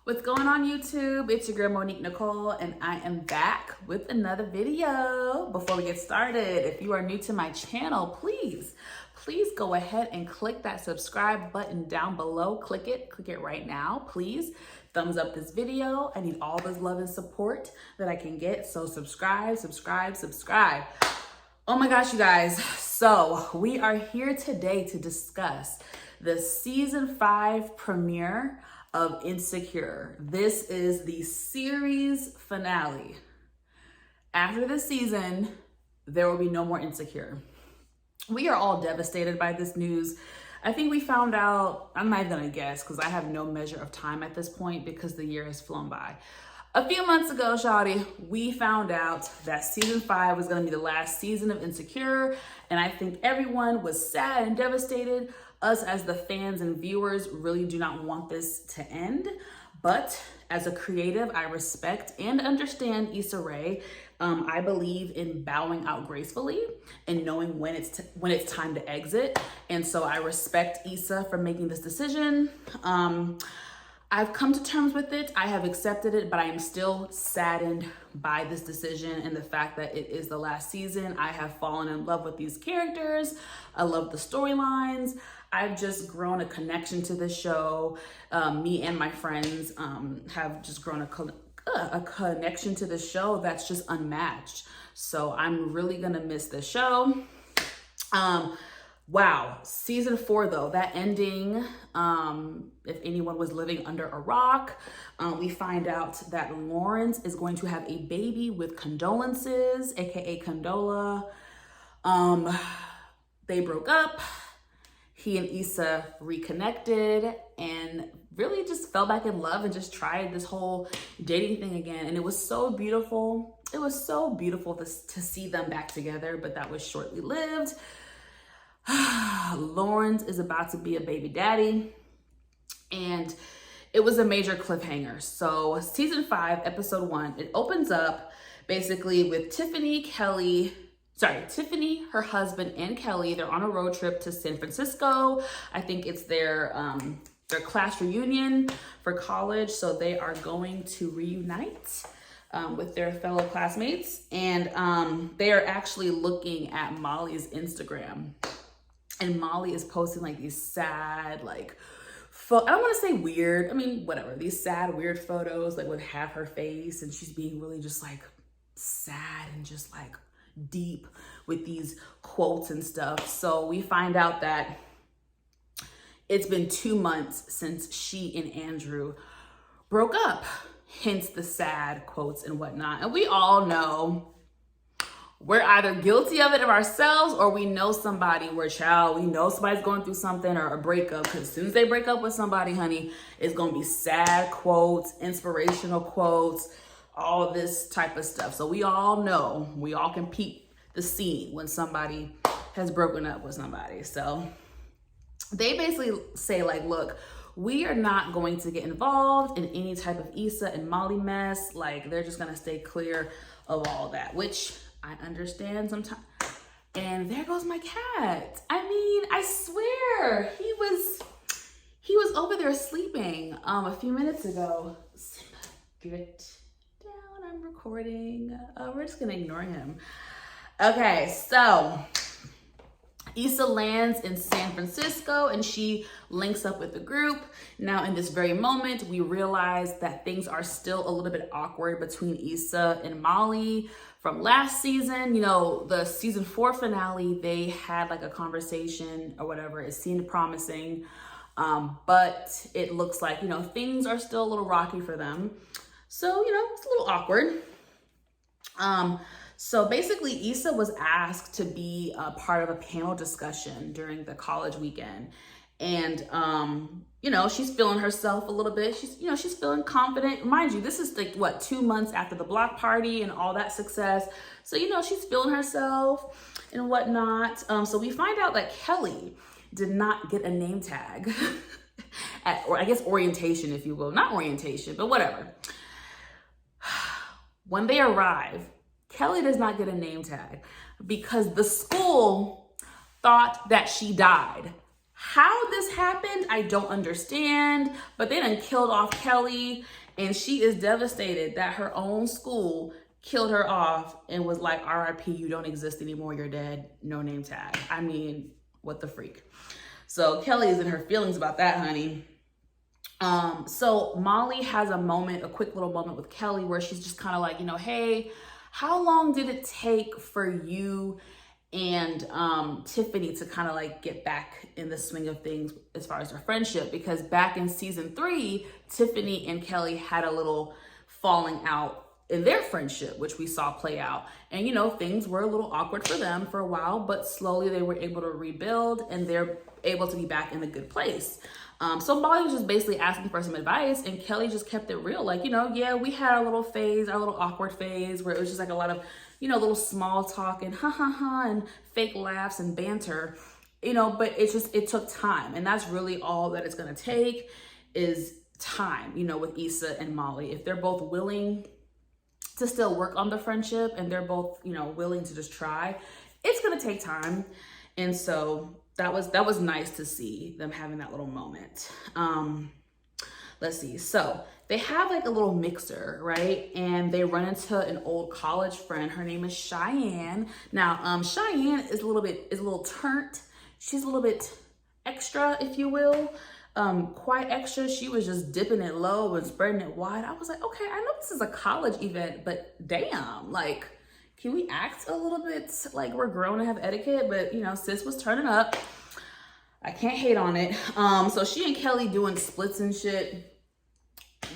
What's going on YouTube? It's your girl Monique Nicole and I am back with another video. Before we get started, if you are new to my channel, please go ahead and click that subscribe button down below. Click it right now, please. Thumbs up this video. I need all this love and support that I can get. So subscribe. Oh my gosh, you guys. So we are here today to discuss the season 5 premiere of Insecure. This is the series finale. After this season, there will be no more Insecure. We are all devastated by this news. I think we found out, I'm not even gonna guess because I have no measure of time at this point because the year has flown by. A few months ago, shawty, we found out that season 5 was gonna be the last season of Insecure, and I think everyone was sad and devastated. Us as the fans and viewers really do not want this to end, but as a creative, I respect and understand Issa Rae. I believe in bowing out gracefully and knowing when it's time to exit, and so I respect Issa for making this decision. I've come to terms with it. I have accepted it, but I am still saddened by this decision and the fact that it is the last season. I have fallen in love with these characters. I love the storylines. I've just grown a connection to the show. Me and my friends have just grown a connection to the show that's just unmatched. So I'm really gonna miss the show. Wow, season 4 though, that ending, if anyone was living under a rock, we find out that Lawrence is going to have a baby with Condolences, aka Condola. They broke up. He and Issa reconnected and really just fell back in love and just tried this whole dating thing again. And it was so beautiful. It was so beautiful to see them back together, but that was shortly lived. Lawrence is about to be a baby daddy, and it was a major cliffhanger. So season 5, episode 1, it opens up basically with Tiffany, her husband and Kelly. They're on a road trip to San Francisco. I think it's their class reunion for college. So they are going to reunite with their fellow classmates. And they are actually looking at Molly's Instagram. And Molly is posting like these sad, like, I don't want to say weird. I mean, whatever. These sad, weird photos like would have her face, and she's being really just like sad and just like deep with these quotes and stuff. So we find out that it's been 2 months since she and Andrew broke up, hence the sad quotes and whatnot. And we all know we're either guilty of it of ourselves, or we know somebody we know somebody's going through something or a breakup, because as soon as they break up with somebody, honey, it's going to be sad quotes, inspirational quotes, all this type of stuff. So we all know, we all can peep the scene when somebody has broken up with somebody. So they basically say like, look, we are not going to get involved in any type of Issa and Molly mess. Like, they're just going to stay clear of all that, which I understand sometimes. And there goes my cat. I mean, I swear he was over there sleeping a few minutes ago. Simba, get down, I'm recording. We're just gonna ignore him. Okay, so Issa lands in San Francisco and she links up with the group. Now in this very moment, we realize that things are still a little bit awkward between Issa and Molly from last season. You know, the season 4 finale, they had like a conversation or whatever. It seemed promising, but it looks like, you know, things are still a little rocky for them. So, you know, it's a little awkward. So basically, Issa was asked to be a part of a panel discussion during the college weekend. And, you know, she's feeling herself a little bit. She's feeling confident. Mind you, this is like, what, 2 months after the block party and all that success. So, you know, she's feeling herself and whatnot. So we find out that Kelly did not get a name tag or I guess orientation, if you will. Not orientation, but whatever. When they arrive, Kelly does not get a name tag because the school thought that she died. How this happened, I don't understand, but they done killed off Kelly, and she is devastated that her own school killed her off and was like, RIP, you don't exist anymore, you're dead, no name tag. I mean, what the freak? So Kelly is in her feelings about that, honey. So Molly has a quick little moment with Kelly where she's just kind of like, hey, how long did it take for you and Tiffany to kind of like get back in the swing of things as far as their friendship? Because back in season 3, Tiffany and Kelly had a little falling out in their friendship, which we saw play out. And, things were a little awkward for them for a while, but slowly they were able to rebuild and they're able to be back in a good place. So Molly was just basically asking for some advice, and Kelly just kept it real. Like, yeah, we had our little phase, our little awkward phase where it was just like a lot of, little small talk and and fake laughs and banter, but it took time. And that's really all that it's going to take is time, with Issa and Molly. If they're both willing to still work on the friendship and they're both, willing to just try, it's going to take time. And so that was nice to see them having that little moment. Let's see. So they have like a little mixer, right? And they run into an old college friend. Her name is Cheyenne. Now, Cheyenne is a little turnt. She's a little bit extra, if you will. Quite extra. She was just dipping it low and spreading it wide. I was like, okay, I know this is a college event, but damn, like, can we act a little bit like we're grown and have etiquette? But, sis was turning up. I can't hate on it. So she and Kelly doing splits and shit.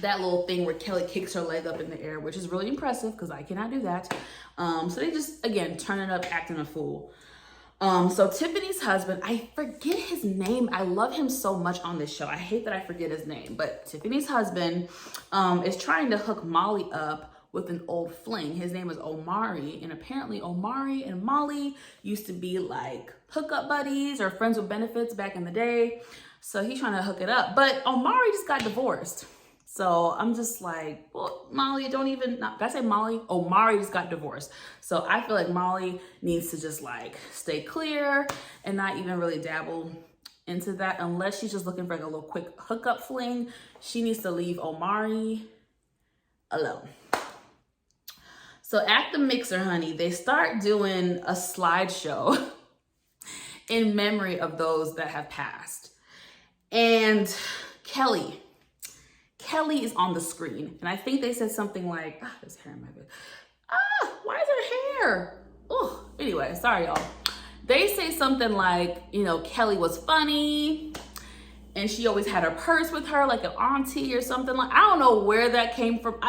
That little thing where Kelly kicks her leg up in the air, which is really impressive because I cannot do that. So they just, again, turning up, acting a fool. So Tiffany's husband, I forget his name. I love him so much on this show. I hate that I forget his name, but Tiffany's husband is trying to hook Molly up with an old fling. His name is Omari, and apparently Omari and Molly used to be like hookup buddies or friends with benefits back in the day. So he's trying to hook it up, but Omari just got divorced. So I'm just like, well, Molly, did I say Molly? Omari just got divorced. So I feel like Molly needs to just like stay clear and not even really dabble into that unless she's just looking for like a little quick hookup fling. She needs to leave Omari alone. So at the mixer, honey, they start doing a slideshow in memory of those that have passed. And Kelly is on the screen. And I think they said something like, there's hair in my bed. Why is there hair? Oh, anyway, sorry, y'all. They say something like, Kelly was funny and she always had her purse with her like an auntie or something. Like, I don't know where that came from.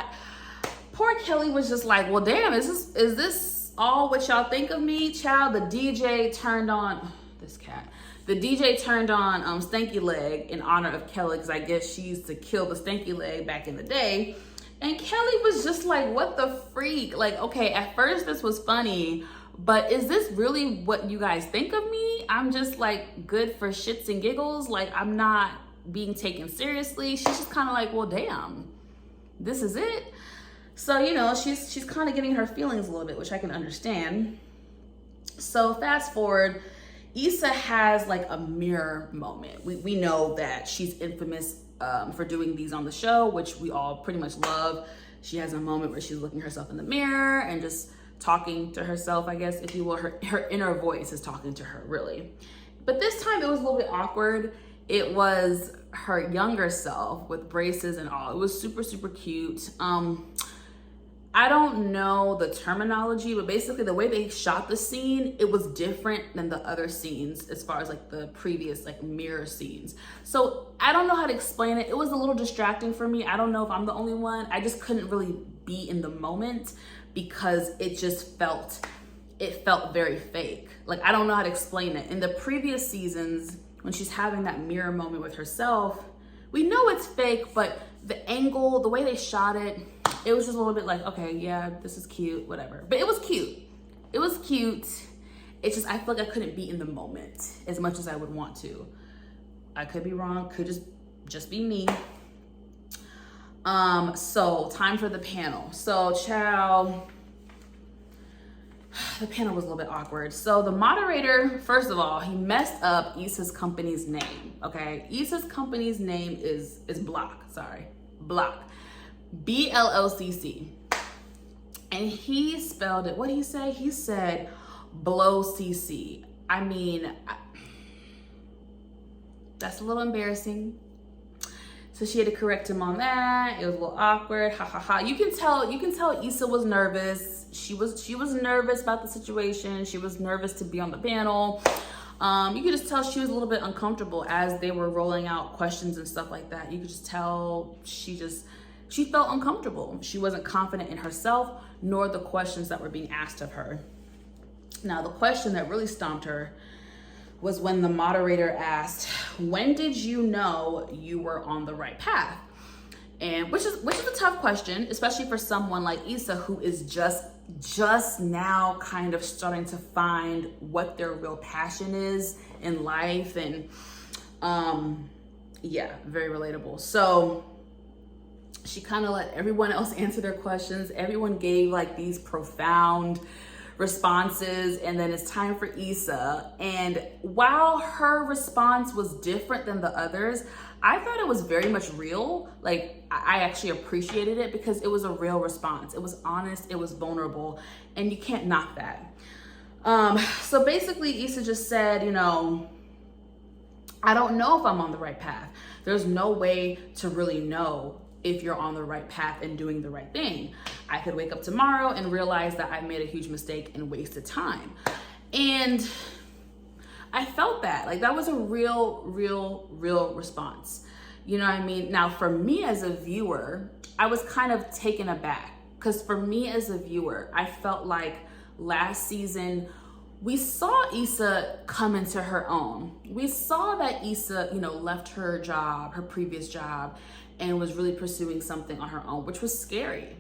Poor Kelly was just like, well, damn, is this all what y'all think of me? Child, the DJ turned on, this cat. The DJ turned on Stanky Leg in honor of Kelly because I guess she used to kill the Stanky Leg back in the day. And Kelly was just like, what the freak? Like, okay, at first this was funny, but is this really what you guys think of me? I'm just like good for shits and giggles. Like, I'm not being taken seriously. She's just kind of like, well, damn, this is it. So, she's kind of getting her feelings a little bit, which I can understand. So fast forward, Issa has like a mirror moment. We know that she's infamous for doing these on the show, which we all pretty much love. She has a moment where she's looking herself in the mirror and just talking to herself, I guess, if you will. Her inner voice is talking to her, really. But this time it was a little bit awkward. It was her younger self with braces and all. It was super, super cute. I don't know the terminology, but basically the way they shot the scene, it was different than the other scenes as far as like the previous like mirror scenes. So I don't know how to explain it. It was a little distracting for me. I don't know if I'm the only one. I just couldn't really be in the moment because it felt very fake. Like, I don't know how to explain it. In the previous seasons, when she's having that mirror moment with herself, we know it's fake, but the angle, the way they shot it, it was just a little bit like, okay, yeah, this is cute, whatever. But it was cute. It was cute. It's just, I feel like I couldn't be in the moment as much as I would want to. I could be wrong, could just be me. So time for the panel. So child, the panel was a little bit awkward. So the moderator, first of all, he messed up Issa's company's name, okay? Issa's company's name is Block, Block, BLLCC. And he spelled it, what did he say? He said Blow CC. I mean, that's a little embarrassing. So she had to correct him on that. It was a little awkward. Ha ha ha. You can tell Issa was nervous. She was nervous about the situation. She was nervous to be on the panel. You could just tell she was a little bit uncomfortable as they were rolling out questions and stuff like that. You could just tell she felt uncomfortable. She wasn't confident in herself, nor the questions that were being asked of her. Now, the question that really stomped her was when the moderator asked, when did you know you were on the right path? And which is a tough question, especially for someone like Issa, who is just now kind of starting to find what their real passion is in life. And yeah, very relatable. So she kind of let everyone else answer their questions. Everyone gave like these profound responses, and then it's time for Issa. And while her response was different than the others, I thought it was very much real. Like, I actually appreciated it because it was a real response. It was honest, it was vulnerable, and you can't knock that. So basically Issa just said, you know, I don't know if I'm on the right path. There's no way to really know if you're on the right path and doing the right thing. I could wake up tomorrow and realize that I made a huge mistake and wasted time. And I felt that, like, that was a real response. You know what I mean? Now, for me as a viewer, I was kind of taken aback, because for me as a viewer, I felt like last season, we saw Issa come into her own. We saw that Issa, you know, left her job, her previous job, and was really pursuing something on her own, which was scary.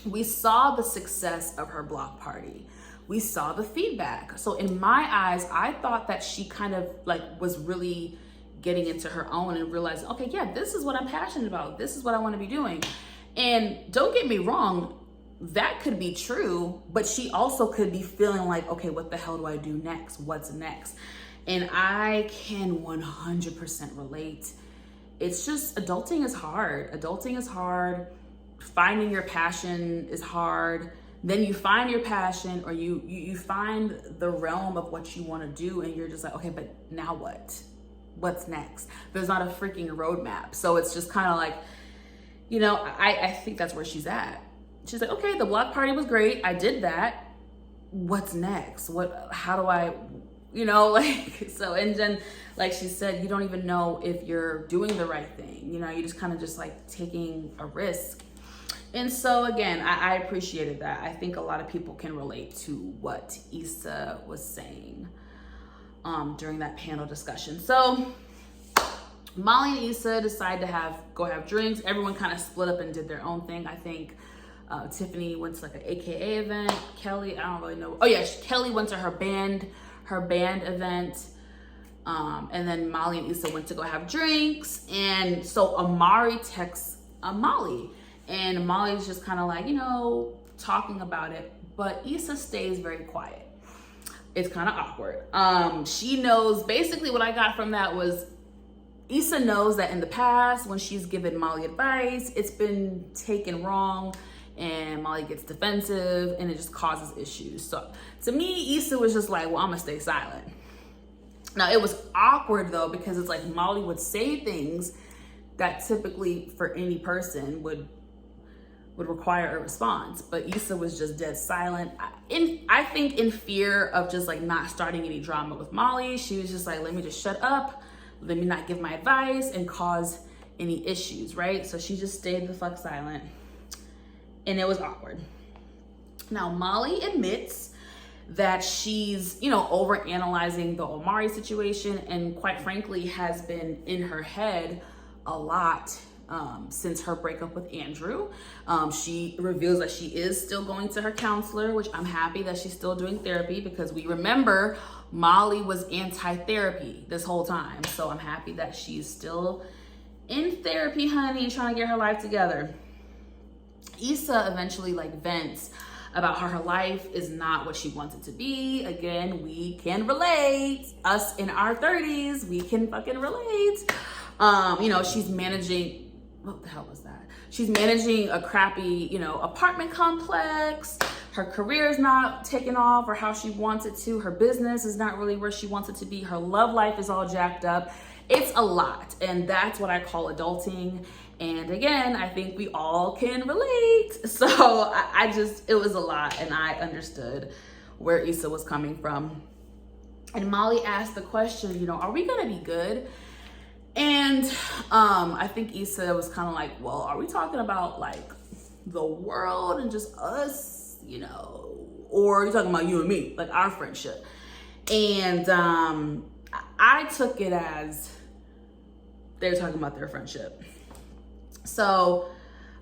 We saw the success of her block party. We saw the feedback. So in my eyes, I thought that she kind of like was really getting into her own and realizing, okay, yeah, this is what I'm passionate about. This is what I want to be doing. And don't get me wrong, that could be true, but she also could be feeling like, okay, what the hell do I do next? What's next? And I can 100% relate. It's just, adulting is hard. Adulting is hard. Finding your passion is hard. Then you find your passion, or you find the realm of what you want to do, and you're just like, okay, but now what? What's next? There's not a freaking roadmap. So it's just kind of like, you know, I think that's where she's at. She's like, okay, the block party was great. I did that. What's next? How do I, you know, like, so, and then, like she said, you don't even know if you're doing the right thing. You know, you just kind of just like taking a risk. And so again, I appreciated that. I think a lot of people can relate to what Issa was saying during that panel discussion. So Molly and Issa decided to go have drinks. Everyone kind of split up and did their own thing. I think Tiffany went to like an AKA event. Kelly, I don't really know. Oh yeah, Kelly went to her band event. And then Molly and Issa went to go have drinks. And so Amari texts Molly. And Molly's just kind of like, you know, talking about it. But Issa stays very quiet. It's kind of awkward. She knows, basically what I got from that was, Issa knows that in the past, when she's given Molly advice, it's been taken wrong, and Molly gets defensive, and it just causes issues. So to me, Issa was just like, well, I'm gonna stay silent. Now, it was awkward though, because it's like Molly would say things that typically for any person would require a response, but Issa was just dead silent. I think in fear of just like not starting any drama with Molly, she was just like, let me just shut up, let me not give my advice and cause any issues, right? So she just stayed the fuck silent, and it was awkward. Now, Molly admits that she's, you know, overanalyzing the Omari situation, and quite frankly has been in her head a lot since her breakup with Andrew. She reveals that she is still going to her counselor, which I'm happy that she's still doing therapy, because we remember Molly was anti-therapy this whole time. So I'm happy that she's still in therapy, honey, trying to get her life together. Issa eventually like vents about how her life is not what she wants it to be. Again, we can relate. Us in our 30s, we can fucking relate. You know, she's managing, what the hell was that? She's managing a crappy, you know, apartment complex. Her career is not taking off or how she wants it to. Her business is not really where she wants it to be. Her love life is all jacked up. It's a lot, and that's what I call adulting. And again, I think we all can relate. So it was a lot, and I understood where Issa was coming from. And Molly asked the question, you know, are we gonna be good? And I think Issa was kind of like, well, are we talking about like the world and just us, you know, or are you talking about you and me, like our friendship? And I took it as they're talking about their friendship. So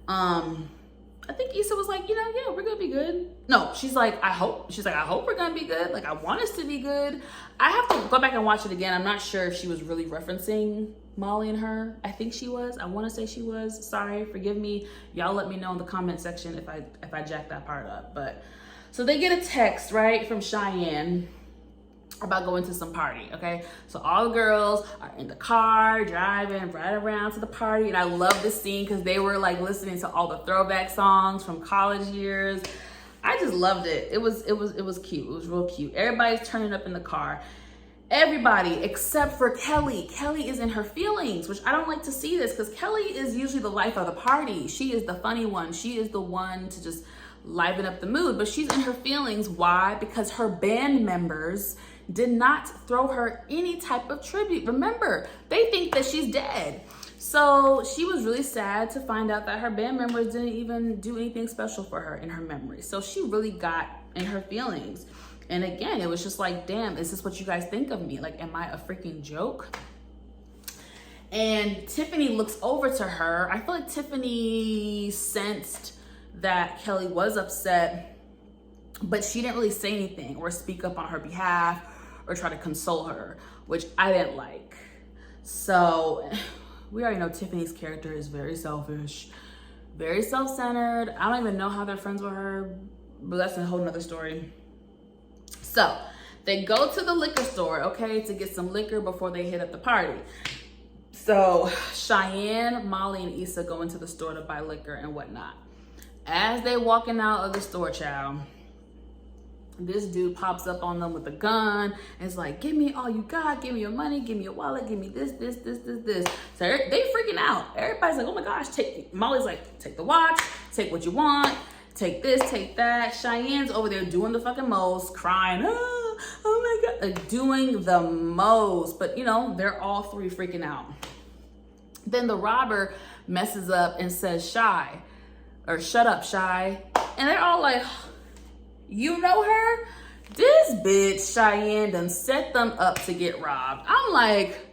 I think Issa was like, you know, yeah, we're gonna be good. No, she's like, I hope we're gonna be good. Like, I want us to be good. I have to go back and watch it again. I'm not sure if she was really referencing Molly and her. I think she was. I want to say she was. Sorry, forgive me. Y'all let me know in the comment section if I jack that part up. But so they get a text, right, from Cheyenne about going to some party, okay? So all the girls are in the car driving right around to the party, and I love this scene because they were like listening to all the throwback songs from college years. I just loved it. It was cute. It was real cute. Everybody's turning up in the car. Everybody except for Kelly. Kelly is in her feelings, which I don't like to see this because Kelly is usually the life of the party. She is the funny one. She is the one to just liven up the mood, but she's in her feelings. Why? Because her band members did not throw her any type of tribute. Remember, they think that she's dead. So she was really sad to find out that her band members didn't even do anything special for her in her memory. So she really got in her feelings. And again, it was just like, damn, is this what you guys think of me? Like, am I a freaking joke? And Tiffany looks over to her. I feel like Tiffany sensed that Kelly was upset, but she didn't really say anything or speak up on her behalf or try to console her, which I didn't like. So we already know Tiffany's character is very selfish, very self-centered. I don't even know how they're friends with her, but that's a whole nother story. So they go to the liquor store, okay, to get some liquor before they hit up the party. So Cheyenne, Molly, and Issa go into the store to buy liquor and whatnot. As they walking out of the store, child, this dude pops up on them with a gun and is like, give me all you got, give me your money, give me your wallet, give me this. So they freaking out. Everybody's like, oh my gosh, Molly's like, take the watch, take what you want, take this, take that. Cheyenne's over there doing the fucking most, crying, oh my God, like doing the most. But you know, they're all three freaking out. Then the robber messes up and says, Shy, or shut up, Shy. And they're all like, you know her? This bitch, Cheyenne, done set them up to get robbed. I'm like,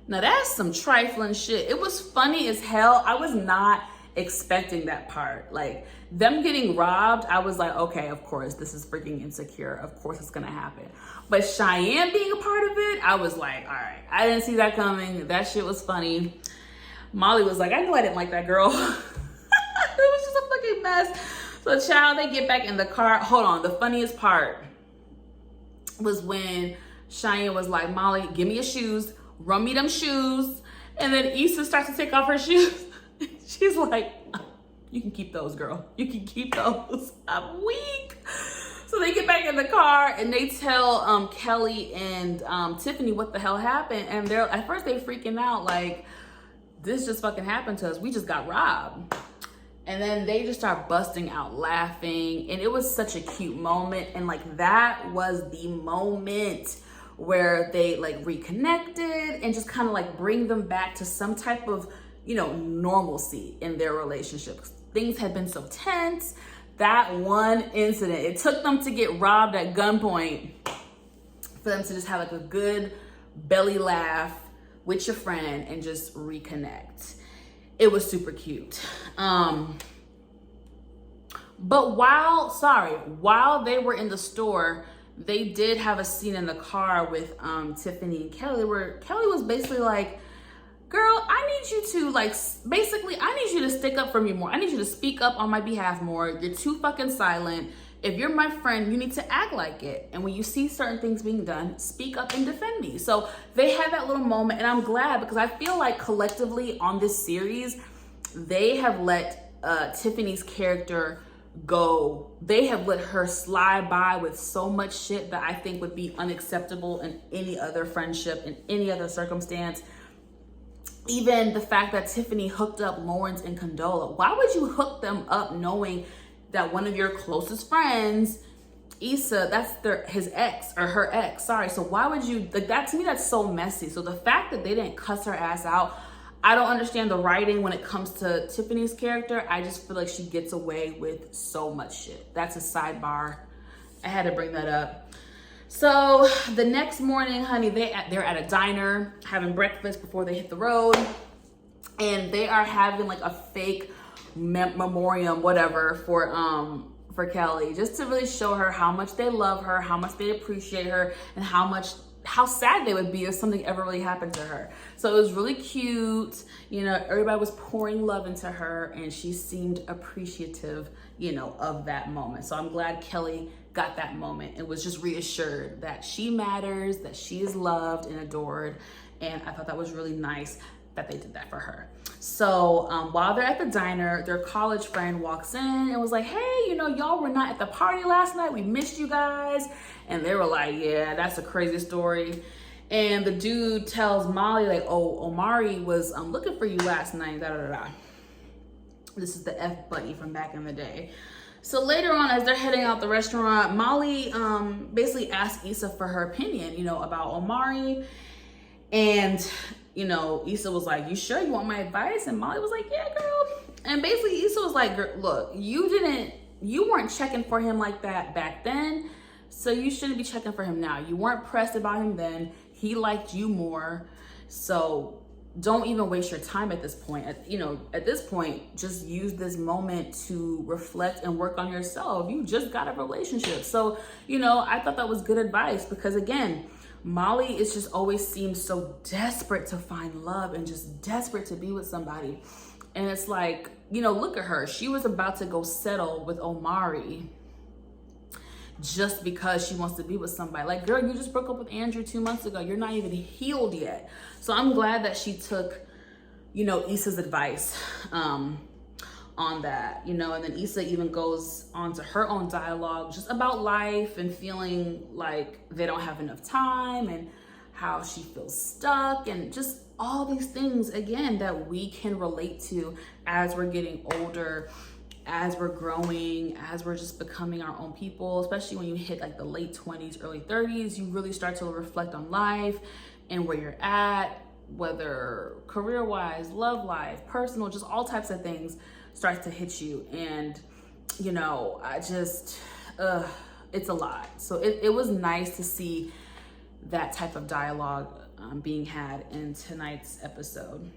now that's some trifling shit. It was funny as hell. I was not expecting that part. Like, them getting robbed, I was like, okay, of course, this is freaking Insecure. Of course it's gonna happen. But Cheyenne being a part of it, I was like, all right, I didn't see that coming. That shit was funny. Molly was like, I knew I didn't like that girl. It was just a fucking mess. So child, they get back in the car. Hold on, the funniest part was when Cheyenne was like, Molly, give me your shoes, run me them shoes. And then Issa starts to take off her shoes. She's like, you can keep those, girl. You can keep those. I'm weak. So they get back in the car and they tell Kelly and Tiffany what the hell happened. And they're, at first they freaking out like, this just fucking happened to us. We just got robbed. And then they just start busting out laughing. And it was such a cute moment. And like, that was the moment where they like reconnected and just kind of like bring them back to some type of, you know, normalcy in their relationship. Things had been so tense. That one incident, it took them to get robbed at gunpoint for them to just have like a good belly laugh with your friend and just reconnect. It was super cute. But while they were in the store, they did have a scene in the car with Tiffany and Kelly where Kelly was basically like, girl, I need you to like, basically, I need you to stick up for me more. I need you to speak up on my behalf more. You're too fucking silent. if you're my friend, you need to act like it. And when you see certain things being done, speak up and defend me. So they had that little moment, and I'm glad, because I feel like collectively on this series, they have let Tiffany's character go. They have let her slide by with so much shit that I think would be unacceptable in any other friendship, in any other circumstance. Even the fact that Tiffany hooked up Lawrence and Condola. Why would you hook them up knowing that one of your closest friends, Issa, that's his ex, or her ex, sorry. So why would you, like, that to me, that's so messy. So the fact that they didn't cuss her ass out, I don't understand the writing when it comes to Tiffany's character. I just feel like she gets away with so much shit. That's a sidebar. I had to bring that up. So the next morning, honey, they're at a diner having breakfast before they hit the road. And they are having like a fake memoriam, whatever, for Kelly, just to really show her how much they love her, how much they appreciate her, and how sad they would be if something ever really happened to her. So it was really cute. You know, everybody was pouring love into her, and she seemed appreciative, you know, of that moment. So I'm glad Kelly got that moment and was just reassured that she matters, that she is loved and adored. And I thought that was really nice that they did that for her. So while they're at the diner, their college friend walks in and was like, hey, you know, y'all were not at the party last night. We missed you guys. And they were like, yeah, that's a crazy story. And the dude tells Molly, like, oh, Omari was looking for you last night, da da da da. This is the F buddy from back in the day. So later on, as they're heading out the restaurant, Molly basically asked Issa for her opinion, you know, about Omari. And, you know, Issa was like, you sure you want my advice? And Molly was like, yeah, girl. And basically Issa was like, look, you weren't checking for him like that back then. So you shouldn't be checking for him now. You weren't pressed about him then. He liked you more. So don't even waste your time at this point. At this point, just use this moment to reflect and work on yourself. You just got a relationship. So, you know, I thought that was good advice, because again, Molly is just always seems so desperate to find love and just desperate to be with somebody. And it's like, you know, look at her. She was about to go settle with Omari just because she wants to be with somebody. Like, girl, you just broke up with Andrew 2 months ago. You're not even healed yet. So I'm glad that she took, you know, Issa's advice on that, you know. And then Issa even goes on to her own dialogue just about life and feeling like they don't have enough time, and how she feels stuck, and just all these things, again, that we can relate to as we're getting older, as we're growing, as we're just becoming our own people. Especially when you hit like the late 20s, early 30s, you really start to reflect on life and where you're at, whether career-wise, love life, personal, just all types of things starts to hit you. And, you know, I just, it's a lot. So it was nice to see that type of dialogue being had in tonight's episode.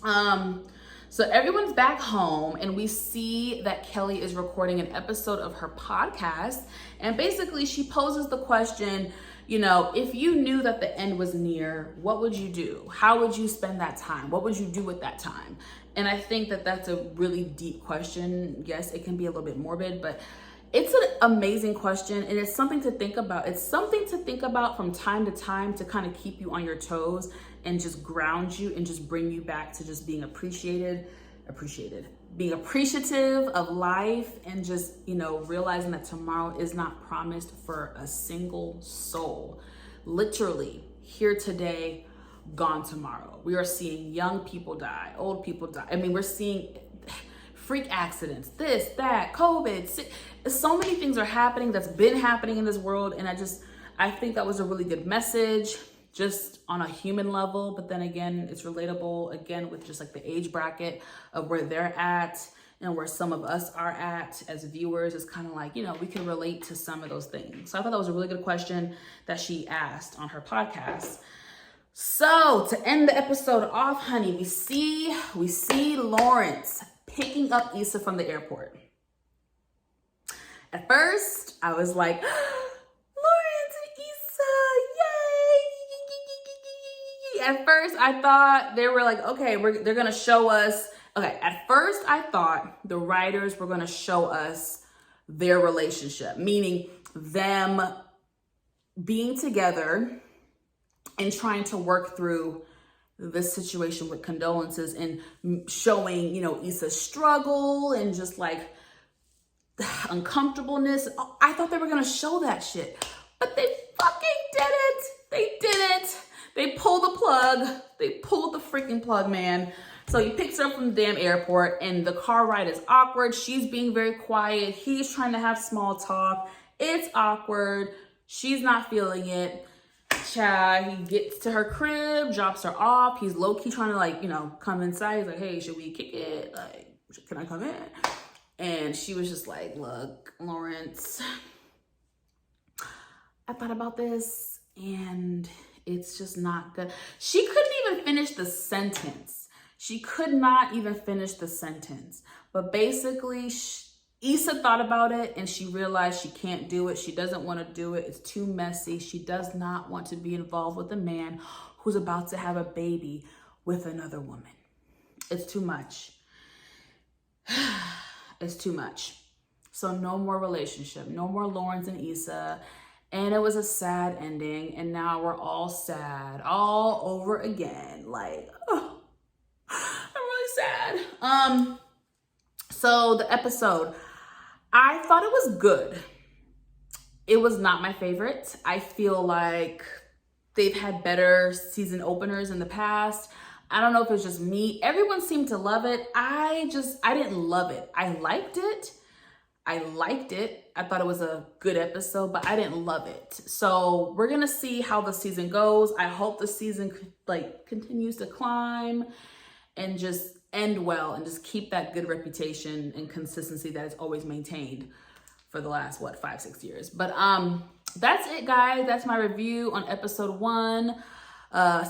So everyone's back home, and we see that Kelly is recording an episode of her podcast. And basically she poses the question, you know, if you knew that the end was near, what would you do? How would you spend that time? What would you do with that time? And I think that that's a really deep question. Yes, it can be a little bit morbid, but it's an amazing question, and it's something to think about. It's something to think about from time to time to kind of keep you on your toes and just ground you and just bring you back to just being being appreciative of life, and just, you know, realizing that tomorrow is not promised for a single soul. Literally, here today, gone tomorrow. We are seeing young people die, old people die. I mean, we're seeing freak accidents, this, that, COVID. So many things are happening that's been happening in this world. And I think that was a really good message, just on a human level. But then again, it's relatable again with just like the age bracket of where they're at and where some of us are at as viewers. It's kind of like, you know, we can relate to some of those things. So I thought that was a really good question that she asked on her podcast. So to end the episode off, honey, we see Lawrence picking up Issa from the airport. At first, I was like, Lawrence and Issa, yay! At first, I thought they were like, okay, they're gonna show us. Okay, at first, I thought the writers were gonna show us their relationship, meaning them being together and trying to work through this situation with condolences and showing, you know, Issa's struggle and just like uncomfortableness. I thought they were gonna show that shit, but they fucking didn't. They didn't. They pulled the plug. They pulled the freaking plug, man. So he picks her up from the damn airport and the car ride is awkward. She's being very quiet. He's trying to have small talk. It's awkward. She's not feeling it. He gets to her crib, drops her off. He's low-key trying to, like, you know, come inside. He's like, hey, should we kick it? Like, can I come in? And she was just like, look, Lawrence, I thought about this and it's just not good. She couldn't even finish the sentence. She could not even finish the sentence. But basically, Issa thought about it and she realized she can't do it. She doesn't want to do it. It's too messy. She does not want to be involved with a man who's about to have a baby with another woman. It's too much. It's too much. So no more relationship. No more Lawrence and Issa. And it was a sad ending. And now we're all sad all over again. Like, oh, I'm really sad. So the episode, I thought it was good. It was not my favorite. I feel like they've had better season openers in the past. I don't know if it's just me. Everyone seemed to love it. I didn't love it. I liked it. I thought it was a good episode, but I didn't love it. So we're gonna see how the season goes. I hope the season continues to climb and just end well and just keep that good reputation and consistency that it's always maintained for the last, 5-6 years. But that's it, guys. That's my review on episode 1.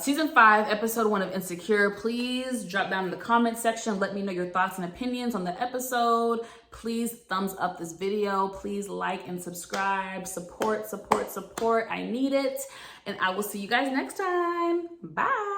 Season 5, episode 1 of Insecure. Please drop down in the comment section. Let me know your thoughts and opinions on the episode. Please thumbs up this video. Please like and subscribe. Support. I need it. And I will see you guys next time. Bye.